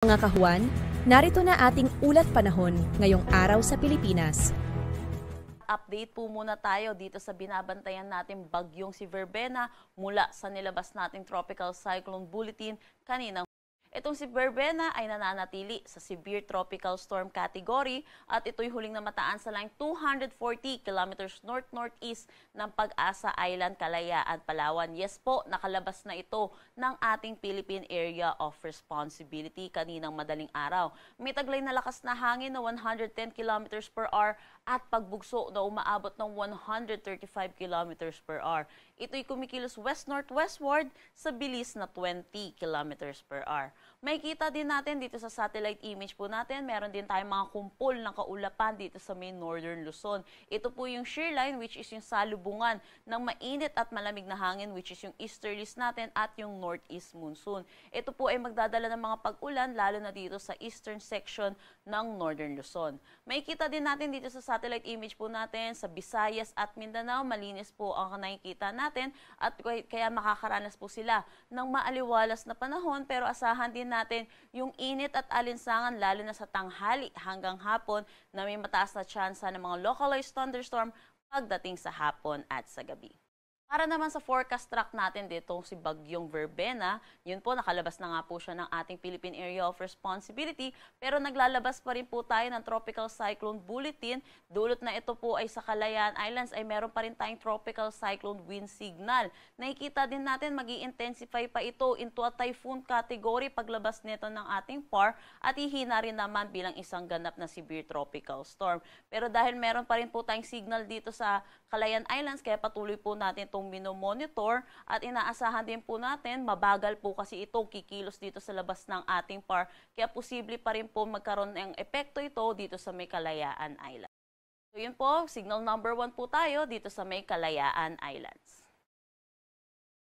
Mga kahuan, narito na ating ulat panahon ngayong araw sa Pilipinas. Update po muna tayo dito sa binabantayan nating bagyong si Verbena mula sa nilabas nating Tropical Cyclone Bulletin kaninang. Itong si Verbena ay nananatili sa Severe Tropical Storm category at ito'y huling namataan sa line 240 kilometers north-northeast ng Pag-asa Island, Kalayaan, Palawan. Yes po, nakalabas na ito ng ating Philippine Area of Responsibility kaninang madaling araw. May taglay na lakas na hangin na 110 kilometers per hour at pagbugso na umaabot ng 135 kilometers per hour. Ito'y kumikilos west-northwestward sa bilis na 20 kilometers per hour. May kita din natin dito sa satellite image po natin, meron din tayong mga kumpol ng kaulapan dito sa may northern Luzon. Ito po yung shear line which is yung salubungan ng mainit at malamig na hangin which is yung easterlies natin at yung northeast monsoon. Ito po ay magdadala ng mga pag-ulan lalo na dito sa eastern section ng northern Luzon. May kita din natin dito sa satellite image po natin sa Visayas at Mindanao, malinis po ang nakikita natin at kaya makakaranas po sila ng maaliwalas na panahon, pero asahan din natin yung init at alinsangan lalo na sa tanghali hanggang hapon na may mataas na tsansa ng mga localized thunderstorm pagdating sa hapon at sa gabi. Para naman sa forecast track natin dito si bagyong Verbena, yun po nakalabas na nga po siya ng ating Philippine Area of Responsibility, pero naglalabas pa rin po tayo ng Tropical Cyclone Bulletin. Dulot na ito po ay sa Kalayaan Islands ay meron pa rin tayong Tropical Cyclone Wind Signal. Nakikita din natin magi-intensify pa ito into a typhoon category paglabas nito ng ating PAR at ihina rin naman bilang isang ganap na severe tropical storm. Pero dahil meron pa rin po tayong signal dito sa Kalayaan Islands, kaya patuloy po natin itong minomonitor at inaasahan din po natin, mabagal po kasi ito kikilos dito sa labas ng ating PAR, kaya posible pa rin po magkaroon ng epekto ito dito sa may Kalayaan Islands. So yun po, signal number 1 po tayo dito sa may Kalayaan Islands.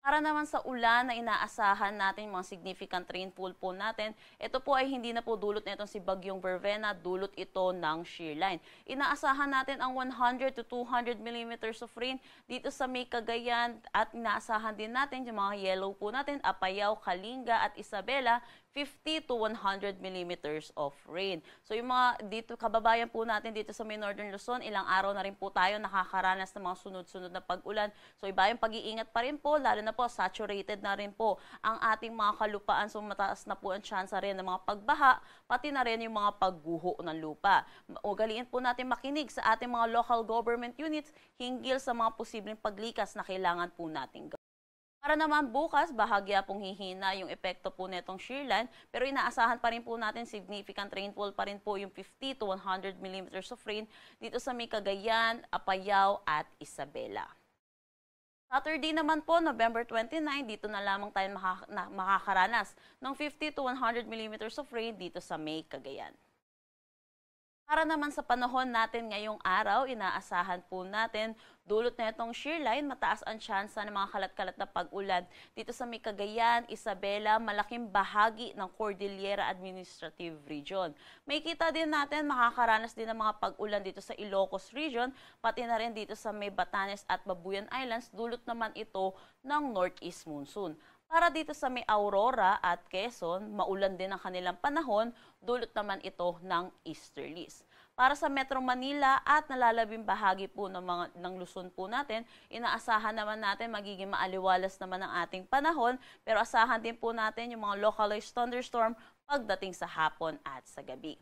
Para naman sa ulan na inaasahan natin, mga significant rainfall po natin, ito po ay hindi na po dulot na itong si bagyong Verbena, dulot ito ng shear line. Inaasahan natin ang 100 to 200 millimeters of rain dito sa may Cagayan at inaasahan din natin yung mga yellow po natin, Apayao, Kalinga at Isabela, 50 to 100 millimeters of rain. So yung mga dito kababayan po natin dito sa may Northern Luzon, ilang araw na rin po tayo nakakaranas ng mga sunod-sunod na pag-ulan. So iba yung pag-iingat pa rin po, lalo na po saturated na rin po ang ating mga kalupaan. So mataas na po ang tsansa rin ng mga pagbaha, pati na rin yung mga pagguho ng lupa. Ugaliin po natin makinig sa ating mga local government units hinggil sa mga posibleng paglikas na kailangan po natin gawin. Para naman bukas, bahagya pong hihina yung epekto po netong shear line, pero inaasahan pa rin po natin significant rainfall pa rin po yung 50 to 100 millimeters of rain dito sa may Cagayan, Apayao at Isabela. Saturday naman po, November 29, dito na lamang tayo makakaranas ng 50 to 100 millimeters of rain dito sa may Cagayan. Para naman sa panahon natin ngayong araw, inaasahan po natin dulot na itong shear line, mataas ang tsansa ng mga kalat-kalat na pag-ulan dito sa may Cagayan, Isabela, malaking bahagi ng Cordillera Administrative Region. May kita din natin makakaranas din ng mga pag-ulan dito sa Ilocos Region, pati na rin dito sa may Batanes at Babuyan Islands, dulot naman ito ng northeast monsoon. Para dito sa may Aurora at Quezon, maulan din ang kanilang panahon, dulot naman ito ng easterlies. Para sa Metro Manila at nalalabing bahagi po ng Luzon po natin, inaasahan naman natin magiging maaliwalas naman ang ating panahon, pero asahan din po natin yung mga localized thunderstorm pagdating sa hapon at sa gabi.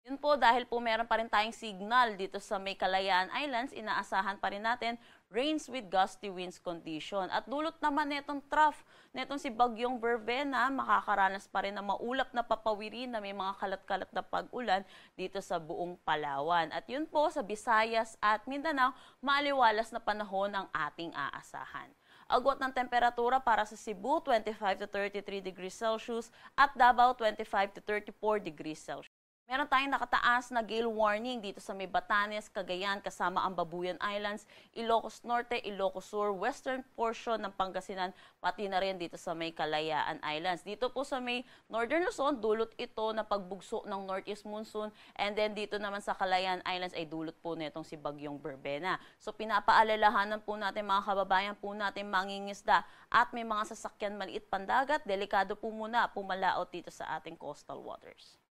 Yun po, dahil po meron pa rin tayong signal dito sa may Kalayaan Islands, inaasahan pa rin natin rains with gusty winds condition. At dulot naman netong trough, netong si bagyong Verbena, makakaranas pa rin ng maulap na papawirin na may mga kalat-kalat na pag-ulan dito sa buong Palawan. At yun po, sa Visayas at Mindanao, maaliwalas na panahon ang ating aasahan. Agwat ng temperatura para sa Cebu, 25 to 33 degrees Celsius at Davao, 25 to 34 degrees Celsius. Meron tayong nakataas na gale warning dito sa may Batanes, Cagayan, kasama ang Babuyan Islands, Ilocos Norte, Ilocos Sur, western portion ng Pangasinan, pati na rin dito sa may Kalayaan Islands. Dito po sa may Northern Luzon, dulot ito na pagbugso ng northeast monsoon, and then dito naman sa Kalayaan Islands ay dulot po nitong si Bagyong Berbena. So pinapaalalahanan po natin mga kababayan po natin mangingisda at may mga sasakyan maliit pandagat, delikado po muna pumalaot dito sa ating coastal waters.